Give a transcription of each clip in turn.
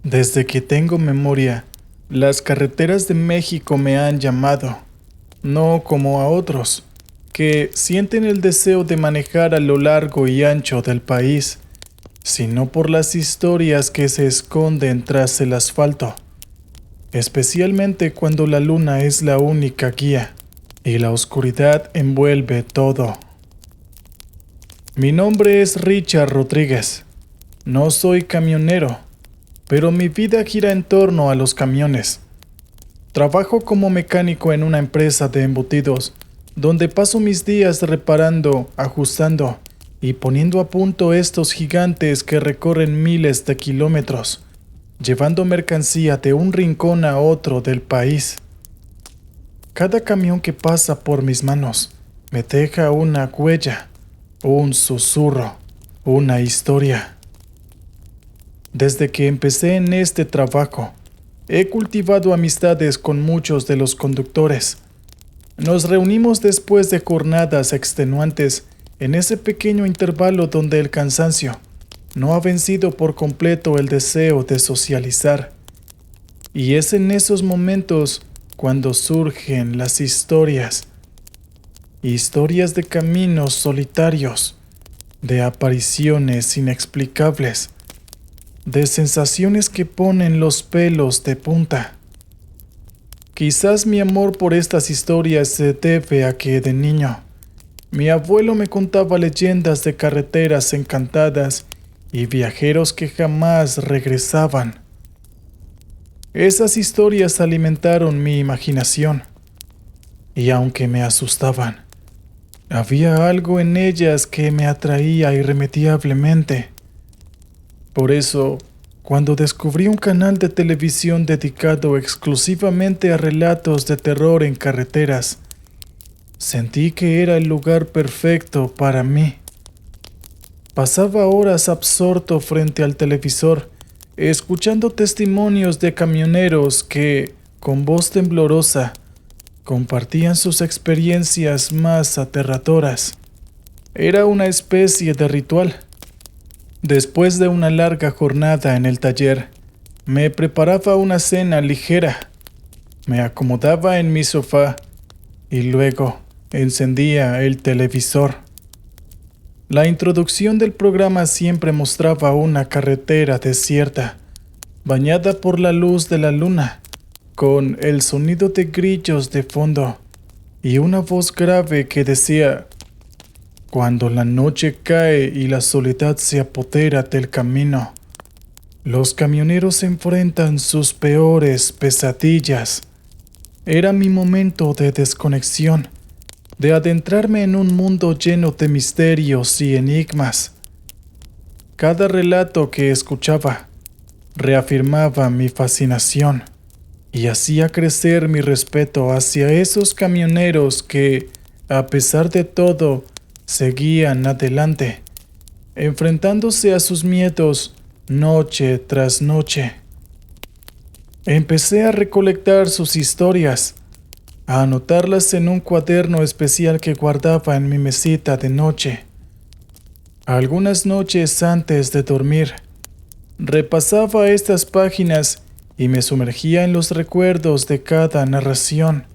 Desde que tengo memoria, las carreteras de México me han llamado, no como a otros, que sienten el deseo de manejar a lo largo y ancho del país, sino por las historias que se esconden tras el asfalto, especialmente cuando la luna es la única guía y la oscuridad envuelve todo. Mi nombre es Richard Rodríguez. No soy camionero, pero mi vida gira en torno a los camiones. Trabajo como mecánico en una empresa de embutidos, donde paso mis días reparando, ajustando y poniendo a punto estos gigantes que recorren miles de kilómetros, llevando mercancía de un rincón a otro del país. Cada camión que pasa por mis manos me deja una huella, un susurro, una historia. Desde que empecé en este trabajo, he cultivado amistades con muchos de los conductores. Nos reunimos después de jornadas extenuantes en ese pequeño intervalo donde el cansancio no ha vencido por completo el deseo de socializar. Y es en esos momentos cuando surgen las historias. Historias de caminos solitarios, de apariciones inexplicables, de sensaciones que ponen los pelos de punta. Quizás mi amor por estas historias se debe a que de niño, mi abuelo me contaba leyendas de carreteras encantadas y viajeros que jamás regresaban. Esas historias alimentaron mi imaginación, y aunque me asustaban, había algo en ellas que me atraía irremediablemente. Por eso, cuando descubrí un canal de televisión dedicado exclusivamente a relatos de terror en carreteras, sentí que era el lugar perfecto para mí. Pasaba horas absorto frente al televisor, escuchando testimonios de camioneros que, con voz temblorosa, compartían sus experiencias más aterradoras. Era una especie de ritual. Después de una larga jornada en el taller, me preparaba una cena ligera, me acomodaba en mi sofá y luego encendía el televisor. La introducción del programa siempre mostraba una carretera desierta, bañada por la luz de la luna, con el sonido de grillos de fondo y una voz grave que decía: cuando la noche cae y la soledad se apodera del camino, los camioneros enfrentan sus peores pesadillas. Era mi momento de desconexión, de adentrarme en un mundo lleno de misterios y enigmas. Cada relato que escuchaba reafirmaba mi fascinación y hacía crecer mi respeto hacia esos camioneros que, a pesar de todo, seguían adelante, enfrentándose a sus miedos noche tras noche. Empecé a recolectar sus historias, a anotarlas en un cuaderno especial que guardaba en mi mesita de noche. Algunas noches antes de dormir, repasaba estas páginas y me sumergía en los recuerdos de cada narración.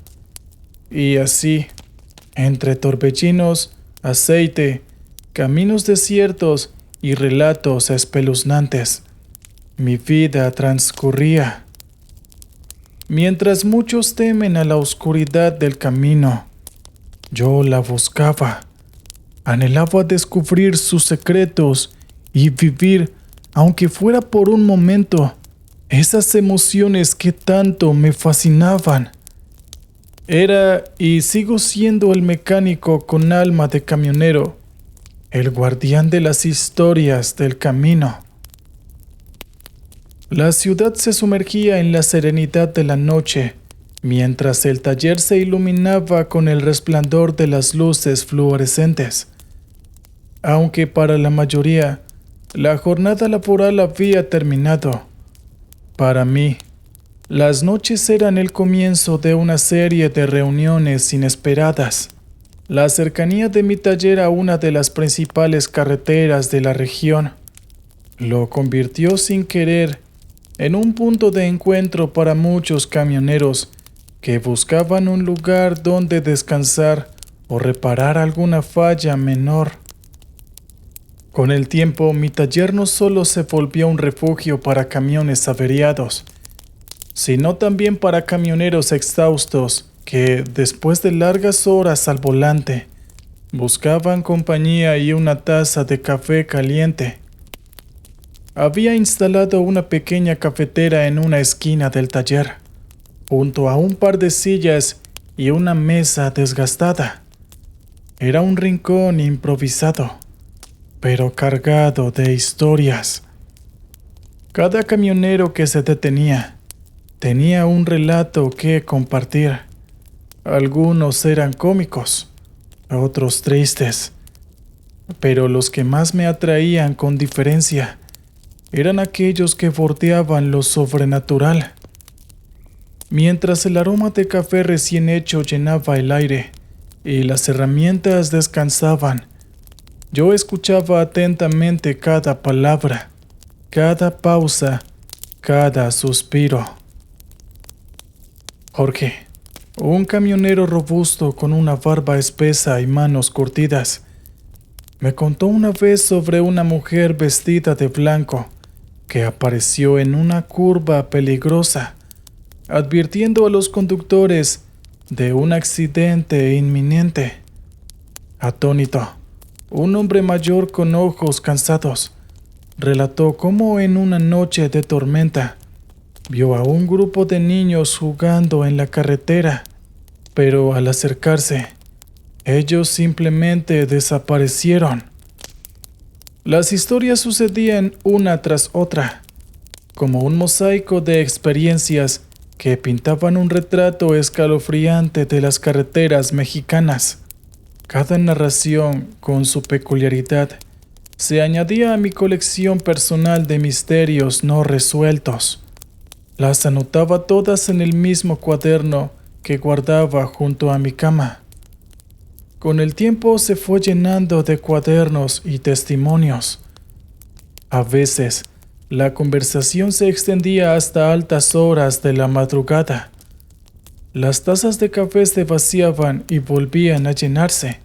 Y así, entre torbellinos, aceite, caminos desiertos y relatos espeluznantes, mi vida transcurría. Mientras muchos temen a la oscuridad del camino, yo la buscaba. Anhelaba descubrir sus secretos y vivir, aunque fuera por un momento, esas emociones que tanto me fascinaban. Era y sigo siendo el mecánico con alma de camionero, el guardián de las historias del camino. La ciudad se sumergía en la serenidad de la noche, mientras el taller se iluminaba con el resplandor de las luces fluorescentes. Aunque para la mayoría, la jornada laboral había terminado, para mí, las noches eran el comienzo de una serie de reuniones inesperadas. La cercanía de mi taller a una de las principales carreteras de la región lo convirtió sin querer en un punto de encuentro para muchos camioneros que buscaban un lugar donde descansar o reparar alguna falla menor. Con el tiempo, mi taller no solo se volvió un refugio para camiones averiados, sino también para camioneros exhaustos que, después de largas horas al volante, buscaban compañía y una taza de café caliente. Había instalado una pequeña cafetera en una esquina del taller, junto a un par de sillas y una mesa desgastada. Era un rincón improvisado, pero cargado de historias. Cada camionero que se detenía tenía un relato que compartir. Algunos eran cómicos, otros tristes, pero los que más me atraían con diferencia eran aquellos que bordeaban lo sobrenatural. Mientras el aroma de café recién hecho llenaba el aire y las herramientas descansaban, yo escuchaba atentamente cada palabra, cada pausa, cada suspiro. Jorge, un camionero robusto con una barba espesa y manos curtidas, me contó una vez sobre una mujer vestida de blanco que apareció en una curva peligrosa, advirtiendo a los conductores de un accidente inminente. Atónito, un hombre mayor con ojos cansados relató cómo en una noche de tormenta vio a un grupo de niños jugando en la carretera, pero al acercarse, ellos simplemente desaparecieron. Las historias sucedían una tras otra, como un mosaico de experiencias que pintaban un retrato escalofriante de las carreteras mexicanas. Cada narración, con su peculiaridad, se añadía a mi colección personal de misterios no resueltos. Las anotaba todas en el mismo cuaderno que guardaba junto a mi cama. Con el tiempo se fue llenando de cuadernos y testimonios. A veces, la conversación se extendía hasta altas horas de la madrugada. Las tazas de café se vaciaban y volvían a llenarse.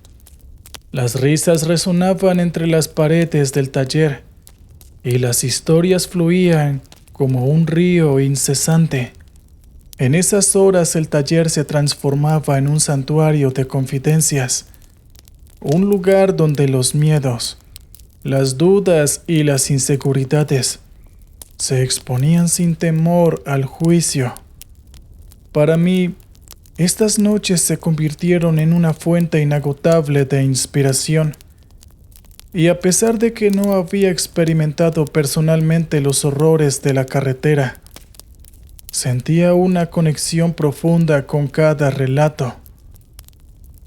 Las risas resonaban entre las paredes del taller y las historias fluían como un río incesante. En esas horas el taller se transformaba en un santuario de confidencias, un lugar donde los miedos, las dudas y las inseguridades se exponían sin temor al juicio. Para mí, estas noches se convirtieron en una fuente inagotable de inspiración, y a pesar de que no había experimentado personalmente los horrores de la carretera, sentía una conexión profunda con cada relato.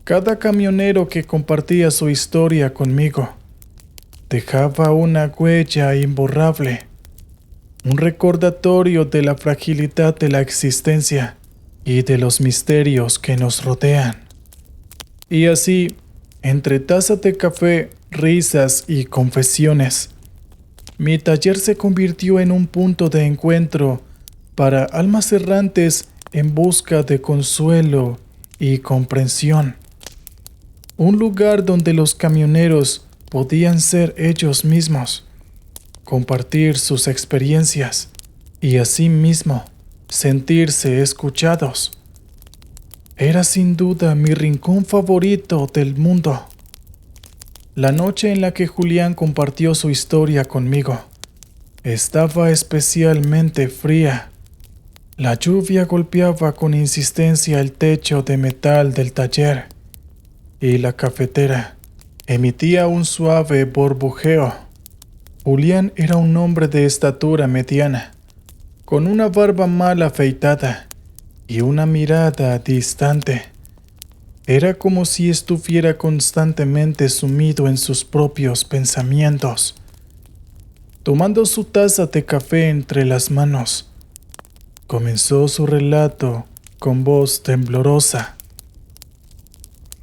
Cada camionero que compartía su historia conmigo dejaba una huella imborrable, un recordatorio de la fragilidad de la existencia y de los misterios que nos rodean. Y así, entre tazas de café, risas y confesiones, mi taller se convirtió en un punto de encuentro para almas errantes en busca de consuelo y comprensión. Un lugar donde los camioneros podían ser ellos mismos, compartir sus experiencias y asimismo sentirse escuchados. Era sin duda mi rincón favorito del mundo. La noche en la que Julián compartió su historia conmigo estaba especialmente fría. La lluvia golpeaba con insistencia el techo de metal del taller y la cafetera emitía un suave burbujeo. Julián era un hombre de estatura mediana, con una barba mal afeitada y una mirada distante. Era como si estuviera constantemente sumido en sus propios pensamientos. Tomando su taza de café entre las manos, comenzó su relato con voz temblorosa.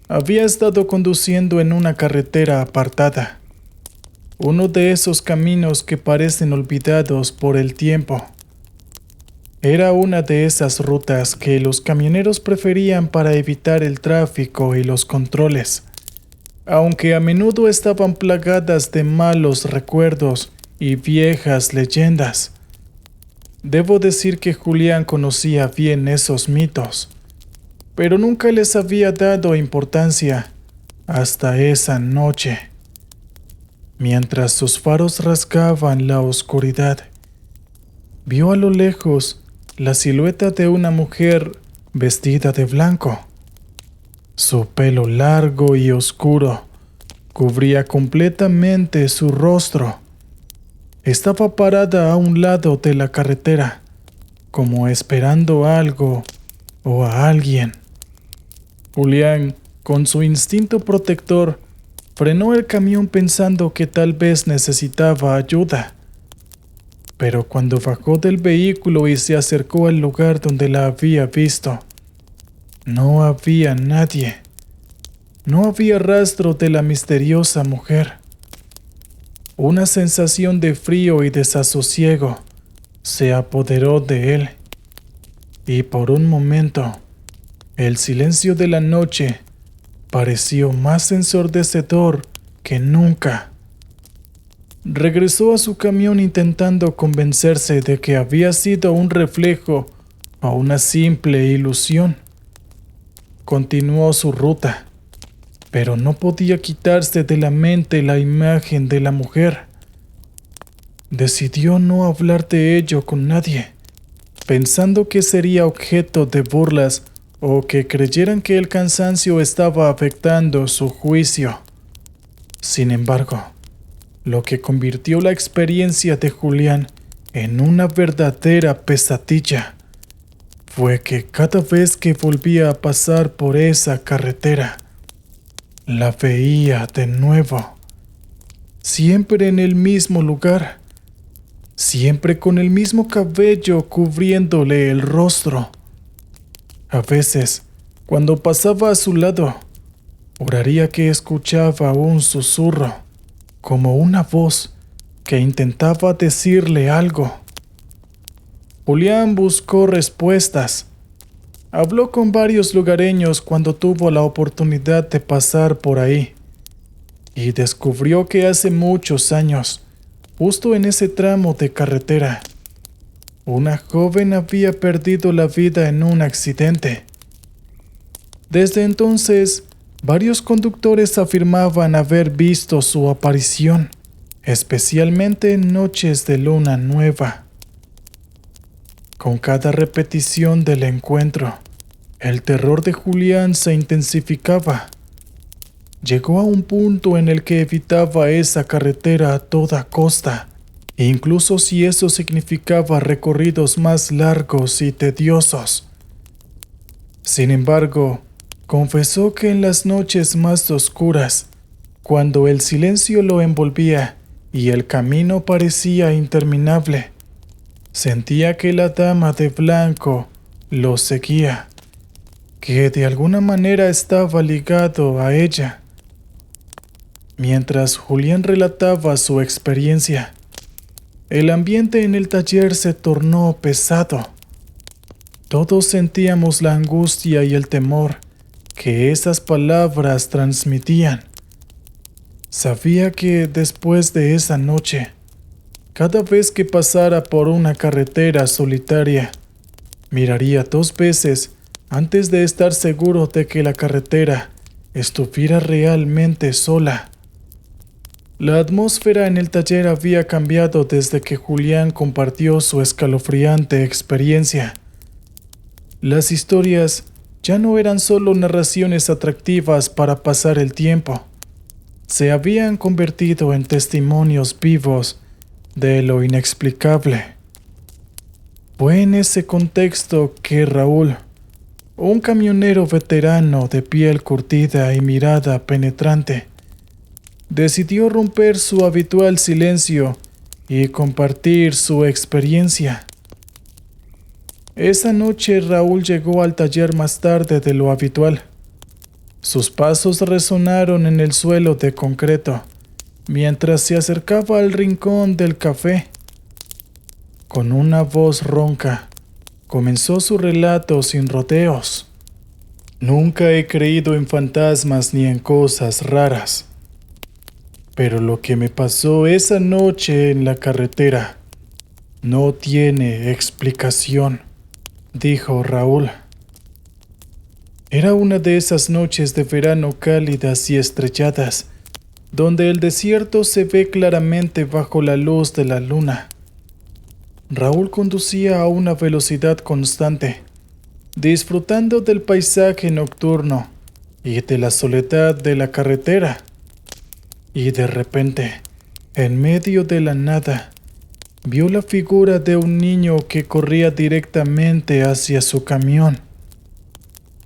Había estado conduciendo en una carretera apartada, uno de esos caminos que parecen olvidados por el tiempo. Era una de esas rutas que los camioneros preferían para evitar el tráfico y los controles, aunque a menudo estaban plagadas de malos recuerdos y viejas leyendas. Debo decir que Julián conocía bien esos mitos, pero nunca les había dado importancia hasta esa noche. Mientras sus faros rasgaban la oscuridad, vio a lo lejos la silueta de una mujer vestida de blanco. Su pelo largo y oscuro cubría completamente su rostro. Estaba parada a un lado de la carretera, como esperando algo o a alguien. Julián, con su instinto protector, frenó el camión pensando que tal vez necesitaba ayuda. Pero cuando bajó del vehículo y se acercó al lugar donde la había visto, no había nadie. No había rastro de la misteriosa mujer. Una sensación de frío y desasosiego se apoderó de él, y por un momento, el silencio de la noche pareció más ensordecedor que nunca. Regresó a su camión intentando convencerse de que había sido un reflejo o una simple ilusión. Continuó su ruta, pero no podía quitarse de la mente la imagen de la mujer. Decidió no hablar de ello con nadie, pensando que sería objeto de burlas o que creyeran que el cansancio estaba afectando su juicio. Sin embargo, lo que convirtió la experiencia de Julián en una verdadera pesadilla fue que cada vez que volvía a pasar por esa carretera, la veía de nuevo, siempre en el mismo lugar, siempre con el mismo cabello cubriéndole el rostro. A veces, cuando pasaba a su lado, juraría que escuchaba un susurro, como una voz que intentaba decirle algo. Julián buscó respuestas. Habló con varios lugareños cuando tuvo la oportunidad de pasar por ahí, y descubrió que hace muchos años, justo en ese tramo de carretera, una joven había perdido la vida en un accidente. Desde entonces, varios conductores afirmaban haber visto su aparición, especialmente en noches de luna nueva. Con cada repetición del encuentro, el terror de Julián se intensificaba. Llegó a un punto en el que evitaba esa carretera a toda costa, incluso si eso significaba recorridos más largos y tediosos. Sin embargo, confesó que en las noches más oscuras, cuando el silencio lo envolvía y el camino parecía interminable, sentía que la dama de blanco lo seguía, que de alguna manera estaba ligado a ella. Mientras Julián relataba su experiencia, el ambiente en el taller se tornó pesado. Todos sentíamos la angustia y el temor que esas palabras transmitían. Sabía que después de esa noche, cada vez que pasara por una carretera solitaria, miraría 2 veces antes de estar seguro de que la carretera estuviera realmente sola. La atmósfera en el taller había cambiado desde que Julián compartió su escalofriante experiencia. Las historias ya no eran solo narraciones atractivas para pasar el tiempo. Se habían convertido en testimonios vivos de lo inexplicable. Fue en ese contexto que Raúl, un camionero veterano de piel curtida y mirada penetrante, decidió romper su habitual silencio y compartir su experiencia. Esa noche Raúl llegó al taller más tarde de lo habitual. Sus pasos resonaron en el suelo de concreto mientras se acercaba al rincón del café. Con una voz ronca, comenzó su relato sin rodeos. Nunca he creído en fantasmas ni en cosas raras. Pero lo que me pasó esa noche en la carretera no tiene explicación, dijo Raúl. Era una de esas noches de verano cálidas y estrelladas, donde el desierto se ve claramente bajo la luz de la luna. Raúl conducía a una velocidad constante, disfrutando del paisaje nocturno y de la soledad de la carretera. Y de repente, en medio de la nada, vio la figura de un niño que corría directamente hacia su camión.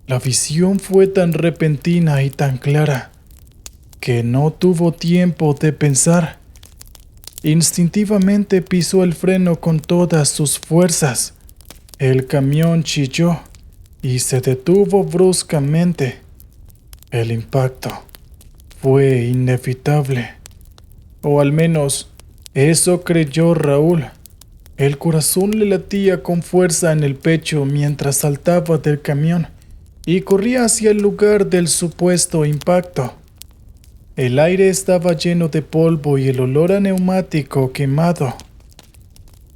La visión fue tan repentina y tan clara que no tuvo tiempo de pensar. Instintivamente pisó el freno con todas sus fuerzas. El camión chilló y se detuvo bruscamente. El impacto fue inevitable. O al menos eso creyó Raúl. El corazón le latía con fuerza en el pecho mientras saltaba del camión y corría hacia el lugar del supuesto impacto. El aire estaba lleno de polvo y el olor a neumático quemado.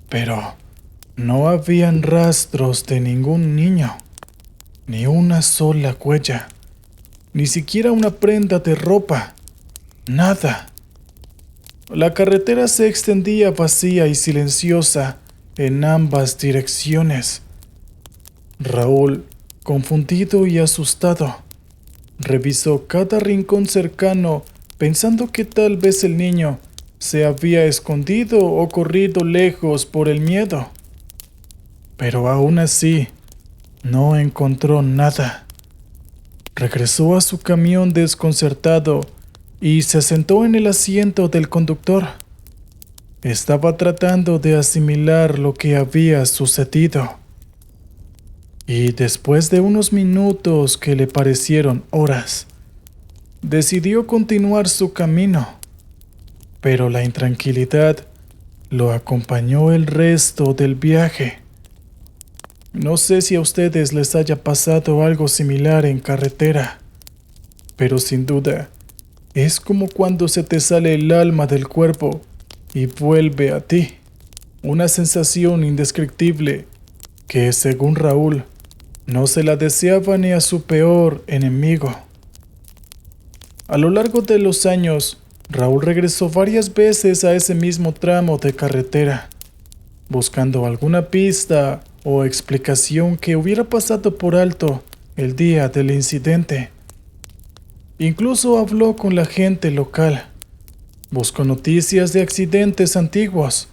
Pero no habían rastros de ningún niño, ni una sola huella, ni siquiera una prenda de ropa, nada. La carretera se extendía vacía y silenciosa en ambas direcciones. Raúl, confundido y asustado, revisó cada rincón cercano pensando que tal vez el niño se había escondido o corrido lejos por el miedo. Pero aún así, no encontró nada. Regresó a su camión desconcertado y se sentó en el asiento del conductor. Estaba tratando de asimilar lo que había sucedido. Y después de unos minutos que le parecieron horas, decidió continuar su camino. Pero la intranquilidad lo acompañó el resto del viaje. No sé si a ustedes les haya pasado algo similar en carretera, pero sin duda es como cuando se te sale el alma del cuerpo y vuelve a ti. Una sensación indescriptible que, según Raúl, no se la deseaba ni a su peor enemigo. A lo largo de los años, Raúl regresó varias veces a ese mismo tramo de carretera, buscando alguna pista o explicación que hubiera pasado por alto el día del incidente. Incluso habló con la gente local, buscó noticias de accidentes antiguos,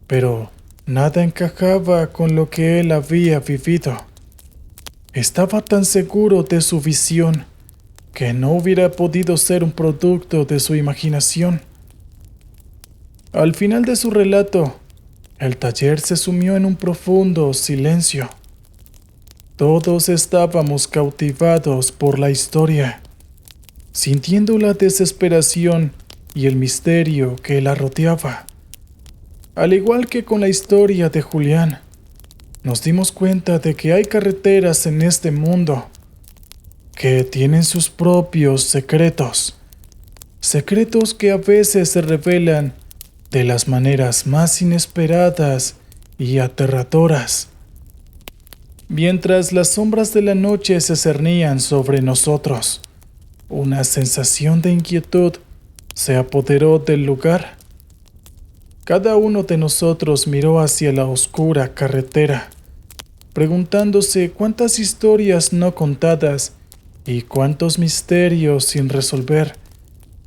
pero nada encajaba con lo que él había vivido. Estaba tan seguro de su visión que no hubiera podido ser un producto de su imaginación. Al final de su relato, el taller se sumió en un profundo silencio. Todos estábamos cautivados por la historia, sintiendo la desesperación y el misterio que la rodeaba. Al igual que con la historia de Julián, nos dimos cuenta de que hay carreteras en este mundo que tienen sus propios secretos, secretos que a veces se revelan de las maneras más inesperadas y aterradoras. Mientras las sombras de la noche se cernían sobre nosotros, una sensación de inquietud se apoderó del lugar. Cada uno de nosotros miró hacia la oscura carretera, preguntándose cuántas historias no contadas y cuántos misterios sin resolver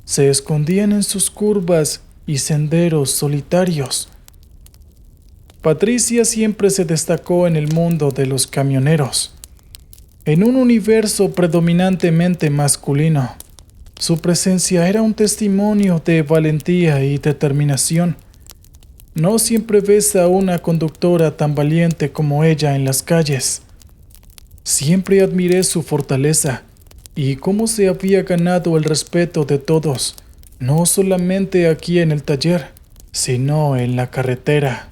se escondían en sus curvas y senderos solitarios. Patricia siempre se destacó en el mundo de los camioneros. En un universo predominantemente masculino, su presencia era un testimonio de valentía y determinación. No siempre ves a una conductora tan valiente como ella en las calles. Siempre admiré su fortaleza y cómo se había ganado el respeto de todos, no solamente aquí en el taller, sino en la carretera.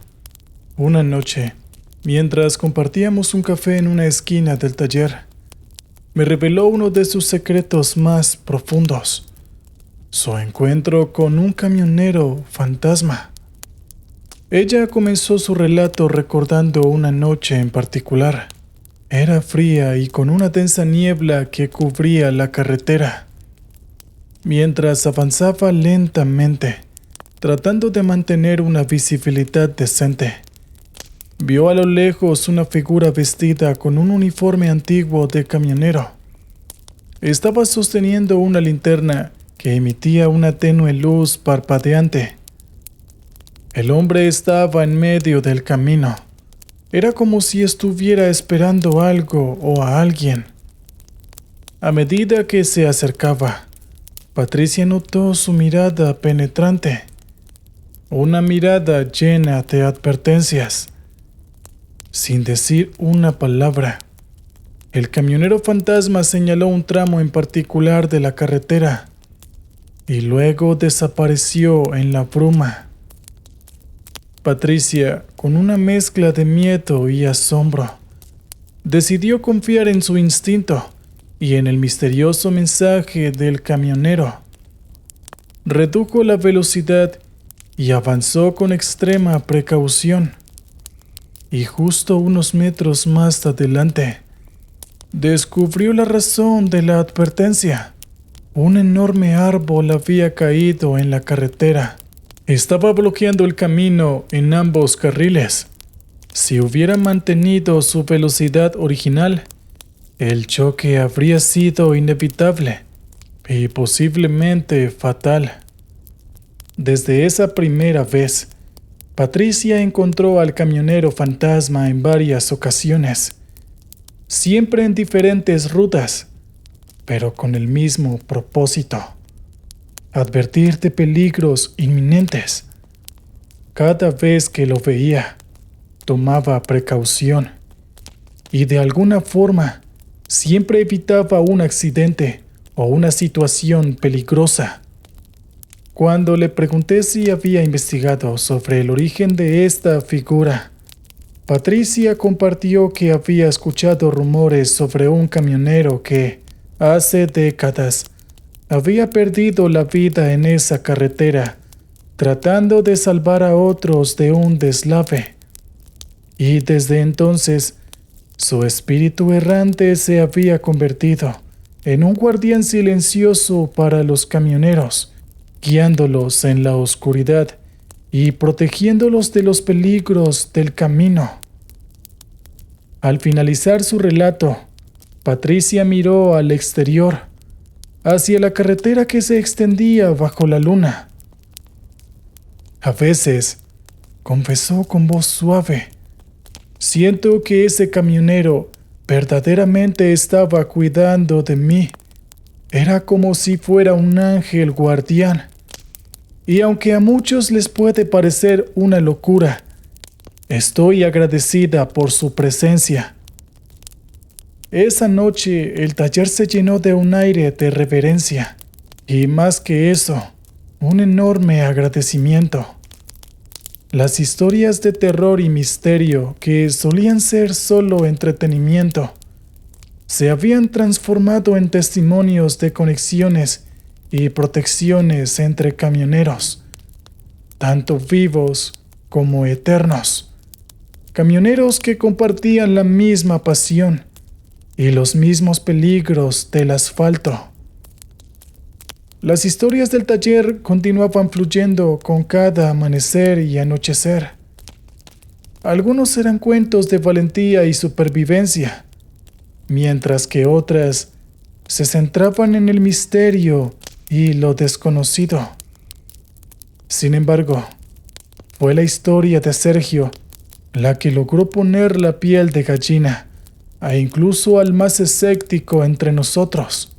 Una noche, Mientras compartíamos un café en una esquina del taller, me reveló uno de sus secretos más profundos: su encuentro con un camionero fantasma. Ella comenzó su relato recordando una noche en particular. Era fría y con una densa niebla que cubría la carretera. Mientras avanzaba lentamente, tratando de mantener una visibilidad decente, vio a lo lejos una figura vestida con un uniforme antiguo de camionero. Estaba sosteniendo una linterna que emitía una tenue luz parpadeante. El hombre estaba en medio del camino. Era como si estuviera esperando algo o a alguien. A medida que se acercaba, Patricia notó su mirada penetrante, una mirada llena de advertencias. Sin decir una palabra, el camionero fantasma señaló un tramo en particular de la carretera y luego desapareció en la bruma. Patricia, con una mezcla de miedo y asombro, decidió confiar en su instinto y en el misterioso mensaje del camionero. Redujo la velocidad y avanzó con extrema precaución. Y justo unos metros más adelante, descubrió la razón de la advertencia. Un enorme árbol había caído en la carretera. Estaba bloqueando el camino en ambos carriles. Si hubiera mantenido su velocidad original, el choque habría sido inevitable y posiblemente fatal. Desde esa primera vez, Patricia encontró al camionero fantasma en varias ocasiones, siempre en diferentes rutas, pero con el mismo propósito: advertir de peligros inminentes. Cada vez que lo veía, tomaba precaución y de alguna forma siempre evitaba un accidente o una situación peligrosa. Cuando le pregunté si había investigado sobre el origen de esta figura, Patricia compartió que había escuchado rumores sobre un camionero que, hace décadas, había perdido la vida en esa carretera, tratando de salvar a otros de un deslave. Y desde entonces, su espíritu errante se había convertido en un guardián silencioso para los camioneros, guiándolos en la oscuridad y protegiéndolos de los peligros del camino. Al finalizar su relato, Patricia miró al exterior, hacia la carretera que se extendía bajo la luna. A veces, confesó con voz suave, siento que ese camionero verdaderamente estaba cuidando de mí. Era como si fuera un ángel guardián. Y aunque a muchos les puede parecer una locura, estoy agradecida por su presencia. Esa noche el taller se llenó de un aire de reverencia y, más que eso, un enorme agradecimiento. Las historias de terror y misterio, que solían ser solo entretenimiento, se habían transformado en testimonios de conexiones y protecciones entre camioneros, tanto vivos como eternos. Camioneros que compartían la misma pasión y los mismos peligros del asfalto. Las historias del taller continuaban fluyendo con cada amanecer y anochecer. Algunos eran cuentos de valentía y supervivencia, mientras que otras se centraban en el misterio y lo desconocido. Sin embargo, fue la historia de Sergio la que logró poner la piel de gallina incluso al más escéptico entre nosotros.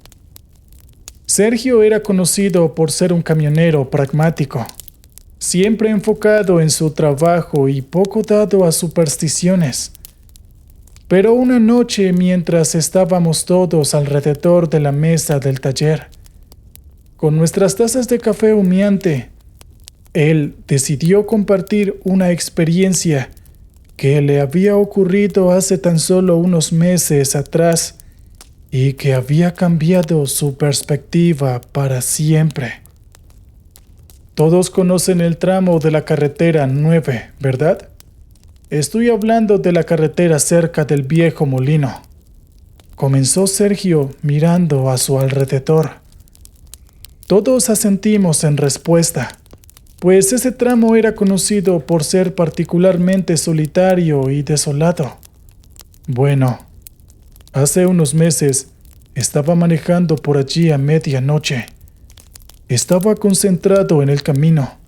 Sergio era conocido por ser un camionero pragmático, siempre enfocado en su trabajo y poco dado a supersticiones. Pero una noche, mientras estábamos todos alrededor de la mesa del taller, con nuestras tazas de café humeante, él decidió compartir una experiencia que le había ocurrido hace tan solo unos meses atrás y que había cambiado su perspectiva para siempre. Todos conocen el tramo de la carretera 9, ¿verdad? Estoy hablando de la carretera cerca del viejo molino. Comenzó Sergio mirando a su alrededor. Todos asentimos en respuesta, pues ese tramo era conocido por ser particularmente solitario y desolado. Bueno, hace unos meses estaba manejando por allí a medianoche. Estaba concentrado en el camino,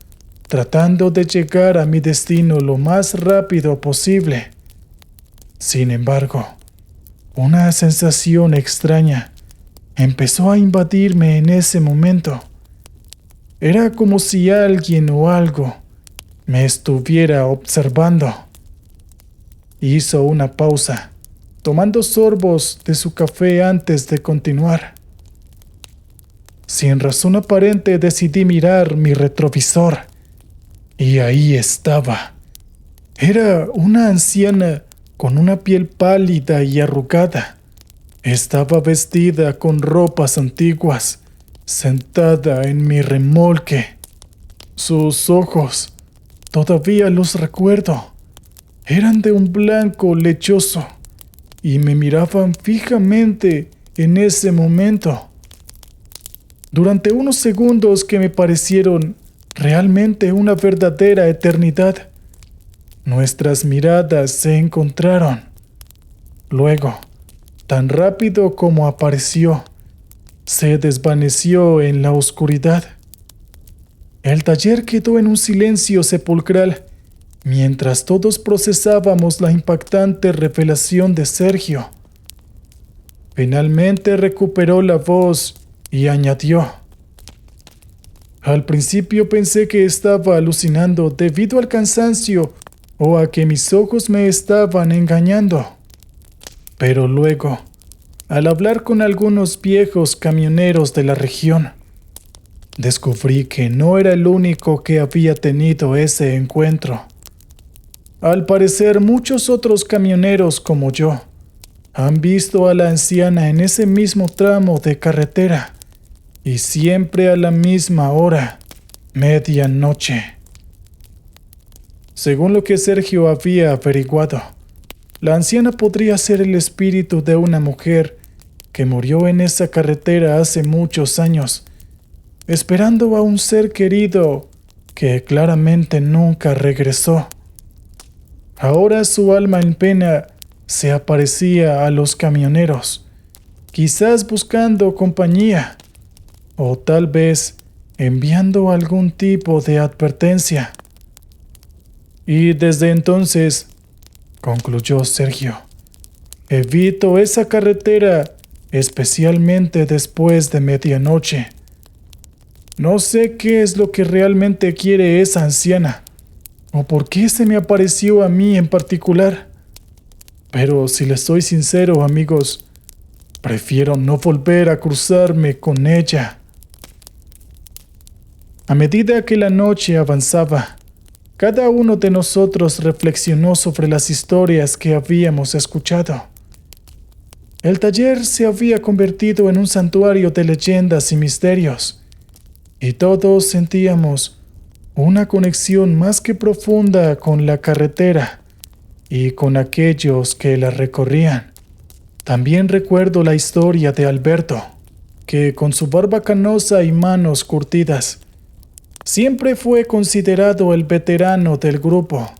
tratando de llegar a mi destino lo más rápido posible. Sin embargo, una sensación extraña empezó a invadirme en ese momento. Era como si alguien o algo me estuviera observando. Hizo una pausa, tomando sorbos de su café antes de continuar. Sin razón aparente decidí mirar mi retrovisor, y ahí estaba. Era una anciana con una piel pálida y arrugada. Estaba vestida con ropas antiguas, sentada en mi remolque. Sus ojos, todavía los recuerdo, eran de un blanco lechoso y me miraban fijamente en ese momento. Durante unos segundos que me parecieron realmente una verdadera eternidad, nuestras miradas se encontraron. Luego, tan rápido como apareció, se desvaneció en la oscuridad. El taller quedó en un silencio sepulcral mientras todos procesábamos la impactante revelación de Sergio. Finalmente recuperó la voz y añadió: al principio pensé que estaba alucinando debido al cansancio o a que mis ojos me estaban engañando. Pero luego, al hablar con algunos viejos camioneros de la región, descubrí que no era el único que había tenido ese encuentro. Al parecer, muchos otros camioneros como yo han visto a la anciana en ese mismo tramo de carretera, y siempre a la misma hora, medianoche. Según lo que Sergio había averiguado, la anciana podría ser el espíritu de una mujer que murió en esa carretera hace muchos años, esperando a un ser querido que claramente nunca regresó. Ahora su alma en pena se aparecía a los camioneros, quizás buscando compañía, o tal vez enviando algún tipo de advertencia. Y desde entonces, concluyó Sergio, evito esa carretera, especialmente después de medianoche. No sé qué es lo que realmente quiere esa anciana, o por qué se me apareció a mí en particular. Pero si les soy sincero, amigos, prefiero no volver a cruzarme con ella. A medida que la noche avanzaba, cada uno de nosotros reflexionó sobre las historias que habíamos escuchado. El taller se había convertido en un santuario de leyendas y misterios, y todos sentíamos una conexión más que profunda con la carretera y con aquellos que la recorrían. También recuerdo la historia de Alberto, que con su barba canosa y manos curtidas, siempre fue considerado el veterano del grupo.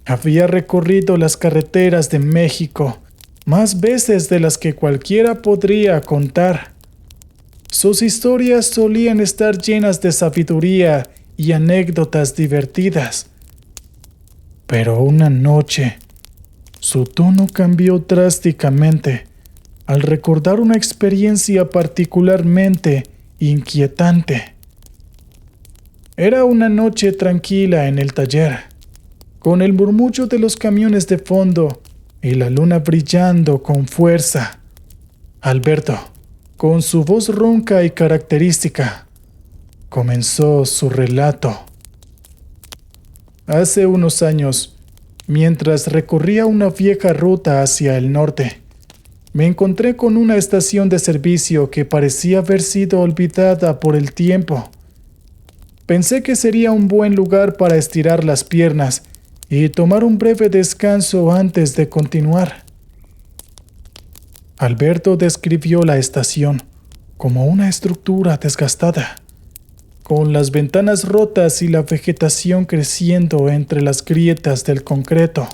Había recorrido las carreteras de México más veces de las que cualquiera podría contar. Sus historias solían estar llenas de sabiduría y anécdotas divertidas. Pero una noche, su tono cambió drásticamente al recordar una experiencia particularmente inquietante. Era una noche tranquila en el taller, con el murmullo de los camiones de fondo y la luna brillando con fuerza. Alberto, con su voz ronca y característica, comenzó su relato. Hace unos años, Mientras recorría una vieja ruta hacia el norte, me encontré con una estación de servicio que parecía haber sido olvidada por el tiempo. Pensé que sería un buen lugar para estirar las piernas y tomar un breve descanso antes de continuar. Alberto describió la estación como una estructura desgastada, con las ventanas rotas y la vegetación creciendo entre las grietas del concreto.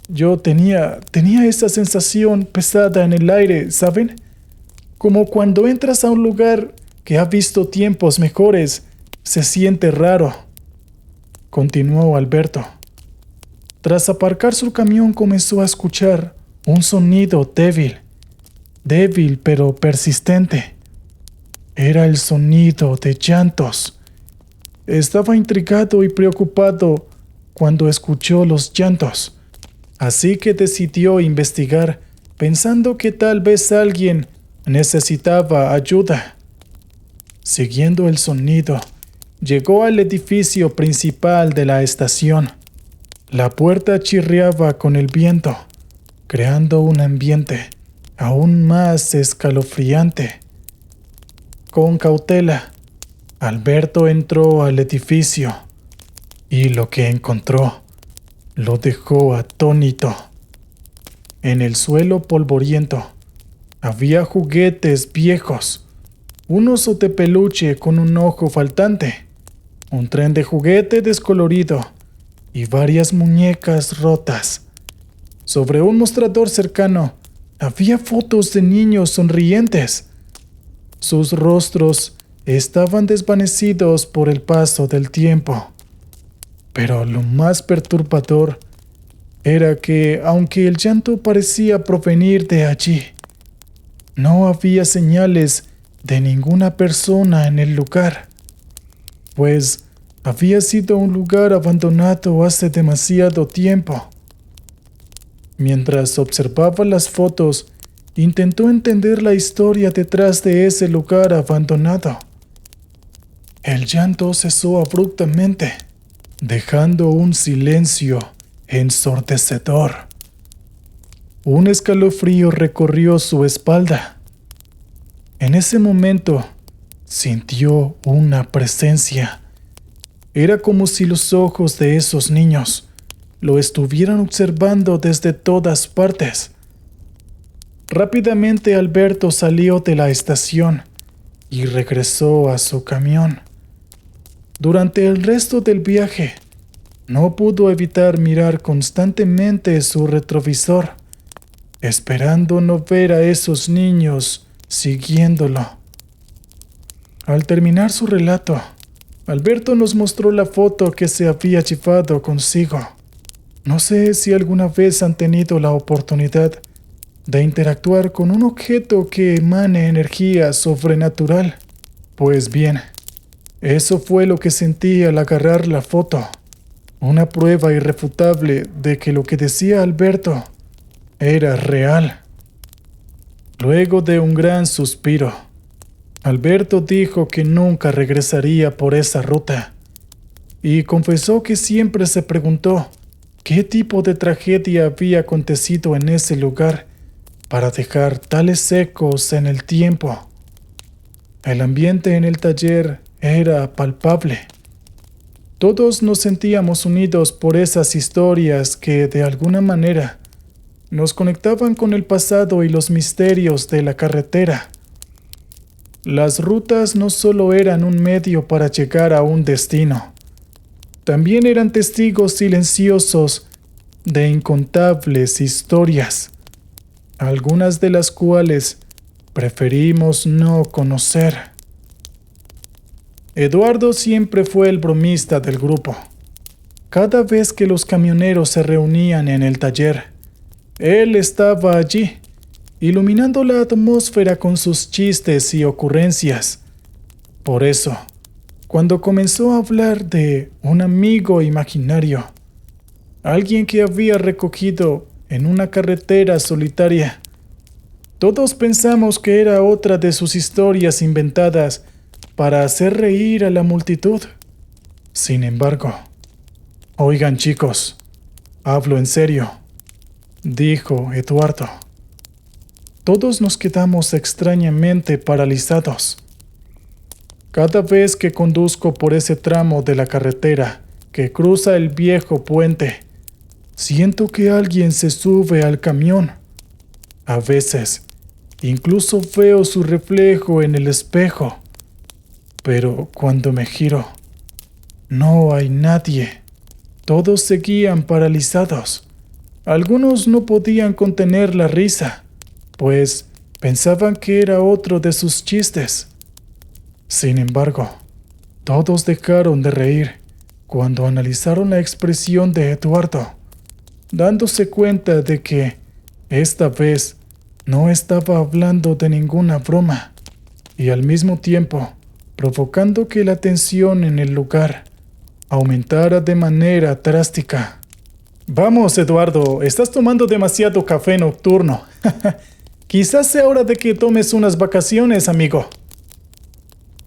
Yo tenía esa sensación pesada en el aire, ¿saben? Como cuando entras a un lugar que ha visto tiempos mejores, se siente raro. Continuó Alberto. Tras aparcar su camión comenzó a escuchar un sonido débil pero persistente. Era el sonido de llantos. Estaba intrigado y preocupado cuando escuchó los llantos, así que decidió investigar, pensando que tal vez alguien necesitaba ayuda. Siguiendo el sonido, llegó al edificio principal de la estación. La puerta chirriaba con el viento, creando un ambiente aún más escalofriante. Con cautela, Alberto entró al edificio y lo que encontró lo dejó atónito. En el suelo polvoriento había juguetes viejos, un oso de peluche con un ojo faltante, un tren de juguete descolorido y varias muñecas rotas. Sobre un mostrador cercano había fotos de niños sonrientes. Sus rostros estaban desvanecidos por el paso del tiempo. Pero lo más perturbador era que, aunque el llanto parecía provenir de allí, no había señales de ninguna persona en el lugar, pues había sido un lugar abandonado hace demasiado tiempo. Mientras observaba las fotos, intentó entender la historia detrás de ese lugar abandonado. El llanto cesó abruptamente, dejando un silencio ensordecedor. Un escalofrío recorrió su espalda. En ese momento, sintió una presencia. Era como si los ojos de esos niños lo estuvieran observando desde todas partes. Rápidamente Alberto salió de la estación y regresó a su camión. Durante el resto del viaje, no pudo evitar mirar constantemente su retrovisor, esperando no ver a esos niños siguiéndolo. Al terminar su relato, Alberto nos mostró la foto que se había llevado consigo. No sé si alguna vez han tenido la oportunidad de interactuar con un objeto que emane energía sobrenatural. Pues bien, eso fue lo que sentí al agarrar la foto. Una prueba irrefutable de que lo que decía Alberto era real. Luego de un gran suspiro, Alberto dijo que nunca regresaría por esa ruta y confesó que siempre se preguntó qué tipo de tragedia había acontecido en ese lugar para dejar tales ecos en el tiempo. El ambiente en el taller era palpable. Todos nos sentíamos unidos por esas historias que, de alguna manera, nos conectaban con el pasado y los misterios de la carretera. Las rutas no solo eran un medio para llegar a un destino, también eran testigos silenciosos de incontables historias, algunas de las cuales preferimos no conocer. Eduardo siempre fue el bromista del grupo. Cada vez que los camioneros se reunían en el taller, él estaba allí, iluminando la atmósfera con sus chistes y ocurrencias. Por eso, cuando comenzó a hablar de un amigo imaginario, alguien que había recogido en una carretera solitaria, todos pensamos que era otra de sus historias inventadas para hacer reír a la multitud. Sin embargo, oigan chicos, Hablo en serio, dijo Eduardo. Todos nos quedamos extrañamente paralizados. Cada vez que conduzco por ese tramo de la carretera que cruza el viejo puente, siento que alguien se sube al camión. A veces, incluso veo su reflejo en el espejo. Pero cuando me giro, no hay nadie. Todos seguían paralizados. Algunos no podían contener la risa, pues pensaban que era otro de sus chistes. Sin embargo, todos dejaron de reír cuando analizaron la expresión de Eduardo, dándose cuenta de que, esta vez, no estaba hablando de ninguna broma, y al mismo tiempo provocando que la tensión en el lugar aumentara de manera drástica. Vamos, Eduardo, estás tomando demasiado café nocturno. Quizás sea hora de que tomes unas vacaciones, amigo.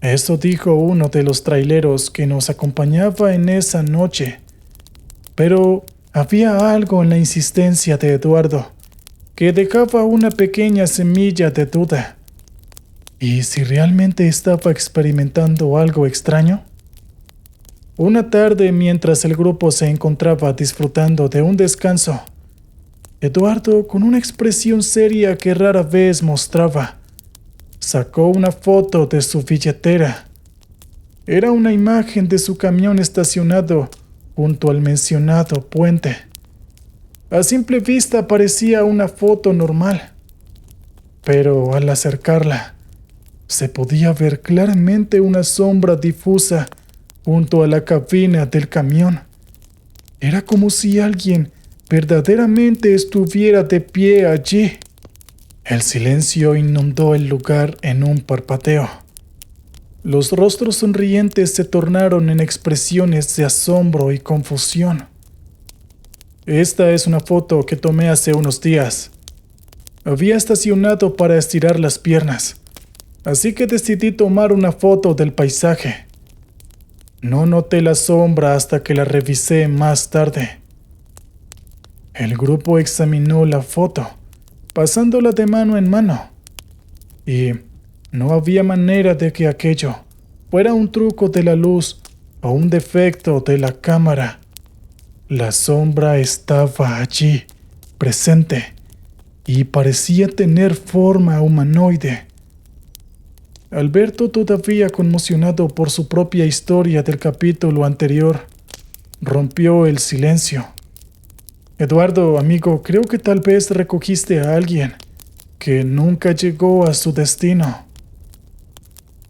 Eso dijo uno de los traileros que nos acompañaba en esa noche. Pero había algo en la insistencia de Eduardo que dejaba una pequeña semilla de duda. ¿Y si realmente estaba experimentando algo extraño? Una tarde, mientras el grupo se encontraba disfrutando de un descanso, Eduardo, con una expresión seria que rara vez mostraba, sacó una foto de su billetera. Era una imagen de su camión estacionado junto al mencionado puente. A simple vista parecía una foto normal, pero al acercarla, se podía ver claramente una sombra difusa junto a la cabina del camión. Era como si alguien verdaderamente estuviera de pie allí. El silencio inundó el lugar en un parpadeo. Los rostros sonrientes se tornaron en expresiones de asombro y confusión. Esta es una foto que tomé hace unos días. Había estacionado para estirar las piernas, así que decidí tomar una foto del paisaje. No noté la sombra hasta que la revisé más tarde. El grupo examinó la foto, pasándola de mano en mano, y no había manera de que aquello fuera un truco de la luz o un defecto de la cámara. La sombra estaba allí, presente, y parecía tener forma humanoide. Alberto, todavía conmocionado por su propia historia del capítulo anterior, rompió el silencio. Eduardo, amigo, creo que tal vez recogiste a alguien que nunca llegó a su destino.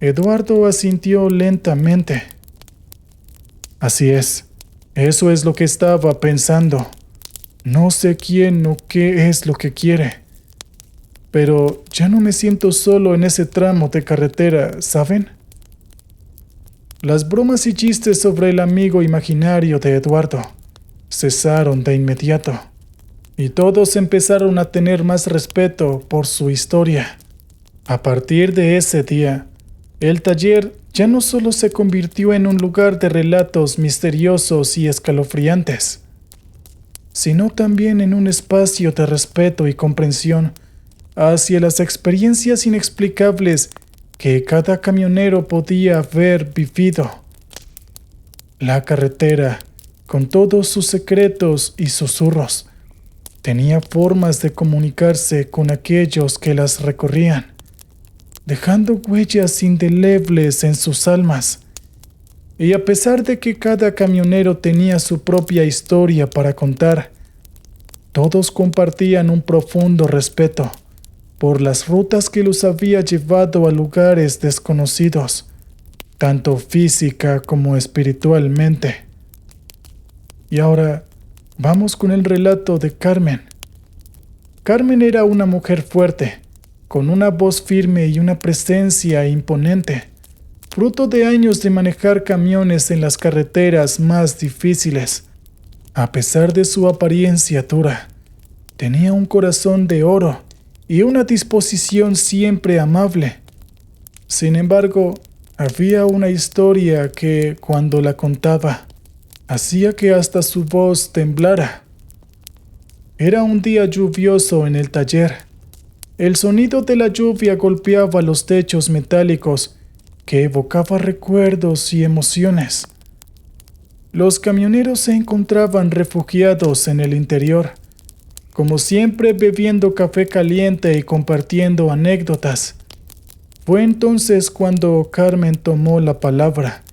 Eduardo asintió lentamente. Así es, eso es lo que estaba pensando. No sé quién o qué es lo que quiere, pero ya no me siento solo en ese tramo de carretera, ¿saben? Las bromas y chistes sobre el amigo imaginario de Eduardo cesaron de inmediato, y todos empezaron a tener más respeto por su historia. A partir de ese día, el taller ya no solo se convirtió en un lugar de relatos misteriosos y escalofriantes, sino también en un espacio de respeto y comprensión hacia las experiencias inexplicables que cada camionero podía haber vivido. La carretera, con todos sus secretos y susurros, tenía formas de comunicarse con aquellos que las recorrían, dejando huellas indelebles en sus almas. Y a pesar de que cada camionero tenía su propia historia para contar, todos compartían un profundo respeto por las rutas que los había llevado a lugares desconocidos, tanto física como espiritualmente. Y ahora vamos con el relato de Carmen. Carmen era una mujer fuerte, con una voz firme y una presencia imponente, fruto de años de manejar camiones en las carreteras más difíciles. A pesar de su apariencia dura, tenía un corazón de oro y una disposición siempre amable. Sin embargo, había una historia que, cuando la contaba, hacía que hasta su voz temblara. Era un día lluvioso en el taller. El sonido de la lluvia golpeaba los techos metálicos que evocaba recuerdos y emociones. Los camioneros se encontraban refugiados en el interior, como siempre bebiendo café caliente y compartiendo anécdotas. Fue entonces cuando Carmen tomó la palabra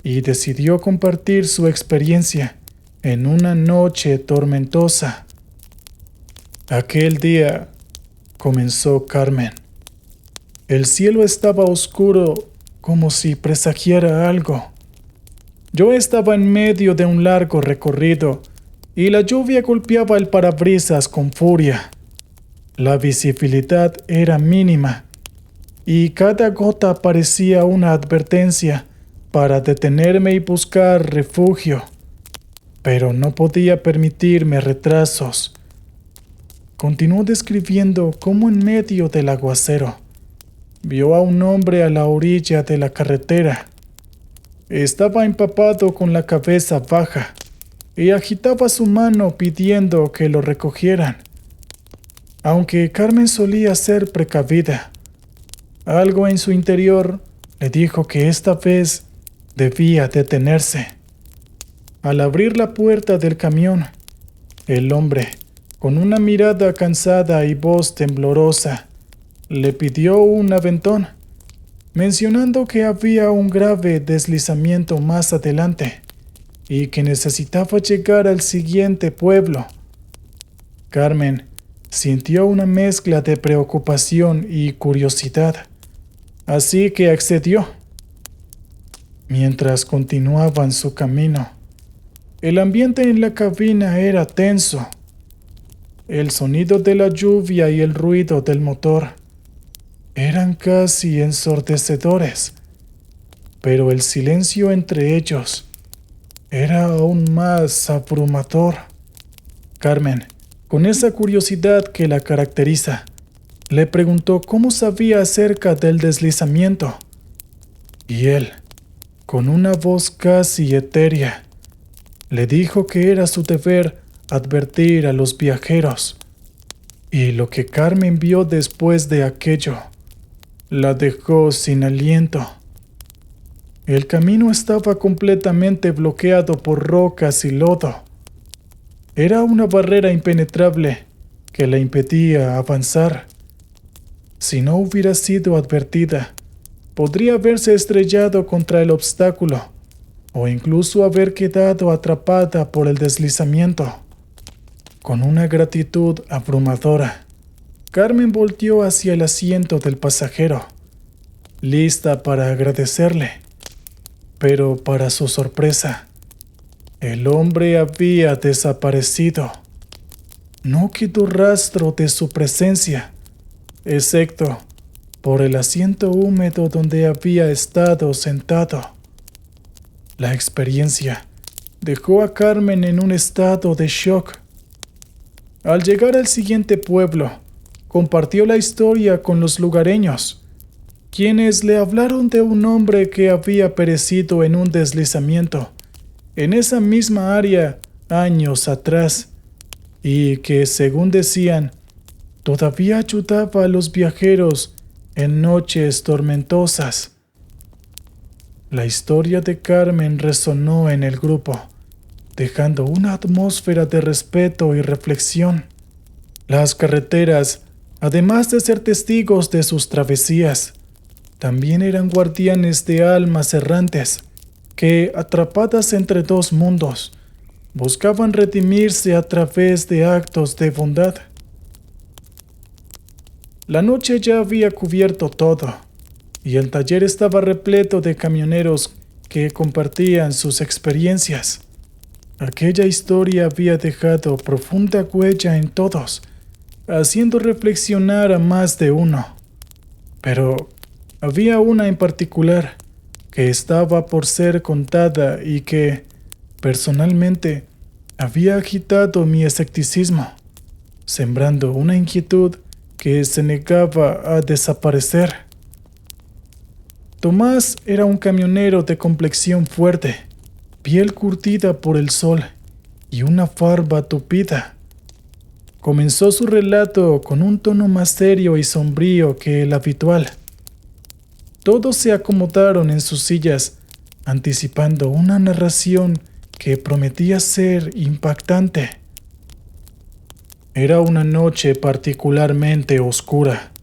y decidió compartir su experiencia en una noche tormentosa. Aquel día, comenzó Carmen, el cielo estaba oscuro como si presagiara algo. Yo estaba en medio de un largo recorrido y la lluvia golpeaba el parabrisas con furia. La visibilidad era mínima y cada gota parecía una advertencia para detenerme y buscar refugio, pero no podía permitirme retrasos. Continuó describiendo cómo en medio del aguacero vio a un hombre a la orilla de la carretera. Estaba empapado con la cabeza baja y agitaba su mano pidiendo que lo recogieran. Aunque Carmen solía ser precavida, algo en su interior le dijo que esta vez debía detenerse. Al abrir la puerta del camión, el hombre, con una mirada cansada y voz temblorosa, le pidió un aventón, mencionando que había un grave deslizamiento más adelante y que necesitaba llegar al siguiente pueblo. Carmen sintió una mezcla de preocupación y curiosidad, así que accedió. Mientras continuaban su camino, el ambiente en la cabina era tenso. El sonido de la lluvia y el ruido del motor eran casi ensordecedores, pero el silencio entre ellos era aún más abrumador. Carmen, con esa curiosidad que la caracteriza, le preguntó cómo sabía acerca del deslizamiento, y él, con una voz casi etérea, le dijo que era su deber advertir a los viajeros. Y lo que Carmen vio después de aquello la dejó sin aliento. El camino estaba completamente bloqueado por rocas y lodo. Era una barrera impenetrable que le impedía avanzar. Si no hubiera sido advertida, podría haberse estrellado contra el obstáculo o incluso haber quedado atrapada por el deslizamiento. Con una gratitud abrumadora, Carmen volteó hacia el asiento del pasajero, lista para agradecerle. Pero para su sorpresa, el hombre había desaparecido. No quedó rastro de su presencia, excepto por el asiento húmedo donde había estado sentado. La experiencia dejó a Carmen en un estado de shock. Al llegar al siguiente pueblo, compartió la historia con los lugareños, quienes le hablaron de un hombre que había perecido en un deslizamiento en esa misma área años atrás y que, según decían, todavía ayudaba a los viajeros en noches tormentosas. La historia de Carmen resonó en el grupo, dejando una atmósfera de respeto y reflexión. Las carreteras, además de ser testigos de sus travesías, también eran guardianes de almas errantes que, atrapadas entre dos mundos, buscaban redimirse a través de actos de bondad. La noche ya había cubierto todo, y el taller estaba repleto de camioneros que compartían sus experiencias. Aquella historia había dejado profunda huella en todos, haciendo reflexionar a más de uno. Pero había una en particular que estaba por ser contada y que, personalmente, había agitado mi escepticismo, sembrando una inquietud que se negaba a desaparecer. Tomás era un camionero de complexión fuerte, piel curtida por el sol y una barba tupida. Comenzó su relato con un tono más serio y sombrío que el habitual. Todos se acomodaron en sus sillas, anticipando una narración que prometía ser impactante. Era una noche particularmente oscura,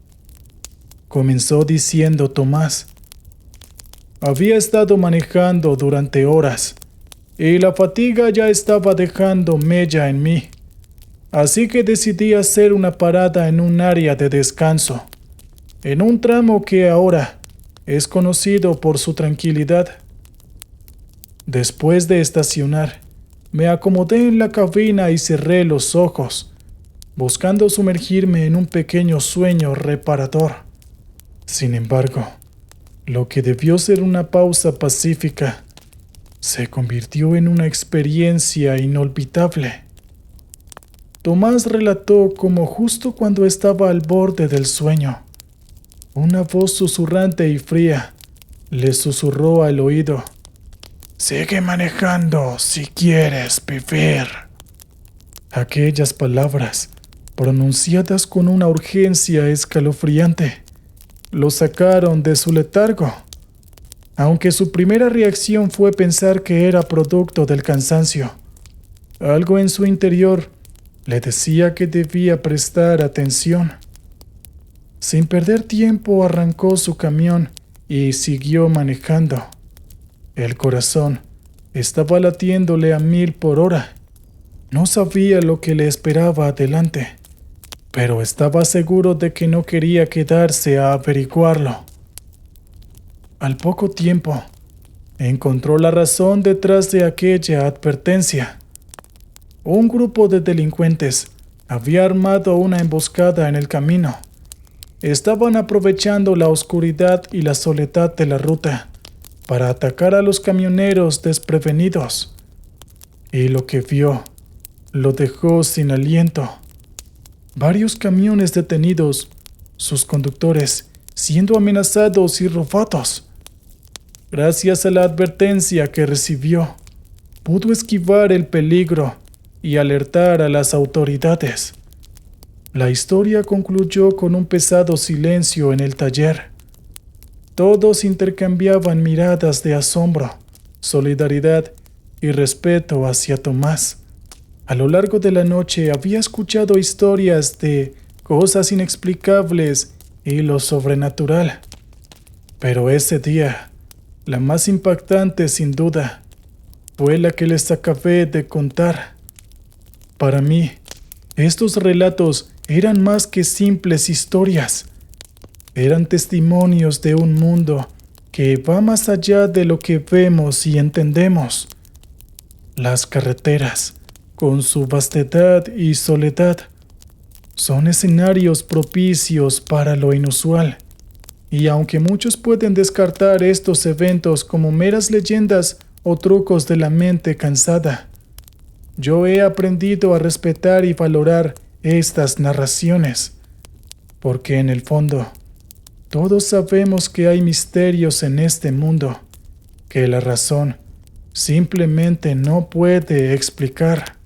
comenzó diciendo Tomás. Había estado manejando durante horas y la fatiga ya estaba dejando mella en mí, así que decidí hacer una parada en un área de descanso, en un tramo que ahora es conocido por su tranquilidad. Después de estacionar, me acomodé en la cabina y cerré los ojos, buscando sumergirme en un pequeño sueño reparador. Sin embargo, lo que debió ser una pausa pacífica se convirtió en una experiencia inolvidable. Tomás relató cómo justo cuando estaba al borde del sueño, una voz susurrante y fría le susurró al oído: «Sigue manejando si quieres vivir». Aquellas palabras, pronunciadas con una urgencia escalofriante, lo sacaron de su letargo. Aunque su primera reacción fue pensar que era producto del cansancio, algo en su interior le decía que debía prestar atención. Sin perder tiempo arrancó su camión y siguió manejando. El corazón estaba latiéndole a 1000 por hora. No sabía lo que le esperaba adelante, pero estaba seguro de que no quería quedarse a averiguarlo. Al poco tiempo, encontró la razón detrás de aquella advertencia. Un grupo de delincuentes había armado una emboscada en el camino. Estaban aprovechando la oscuridad y la soledad de la ruta para atacar a los camioneros desprevenidos. Y lo que vio lo dejó sin aliento. Varios camiones detenidos, sus conductores siendo amenazados y robados. Gracias a la advertencia que recibió, pudo esquivar el peligro y alertar a las autoridades. La historia concluyó con un pesado silencio en el taller. Todos intercambiaban miradas de asombro, solidaridad y respeto hacia Tomás. A lo largo de la noche había escuchado historias de cosas inexplicables y lo sobrenatural. Pero ese día, la más impactante sin duda, fue la que les acabé de contar. Para mí, estos relatos eran más que simples historias. Eran testimonios de un mundo que va más allá de lo que vemos y entendemos. Las carreteras, con su vastedad y soledad, son escenarios propicios para lo inusual. Y aunque muchos pueden descartar estos eventos como meras leyendas o trucos de la mente cansada, yo he aprendido a respetar y valorar estas narraciones, porque en el fondo, todos sabemos que hay misterios en este mundo que la razón simplemente no puede explicar.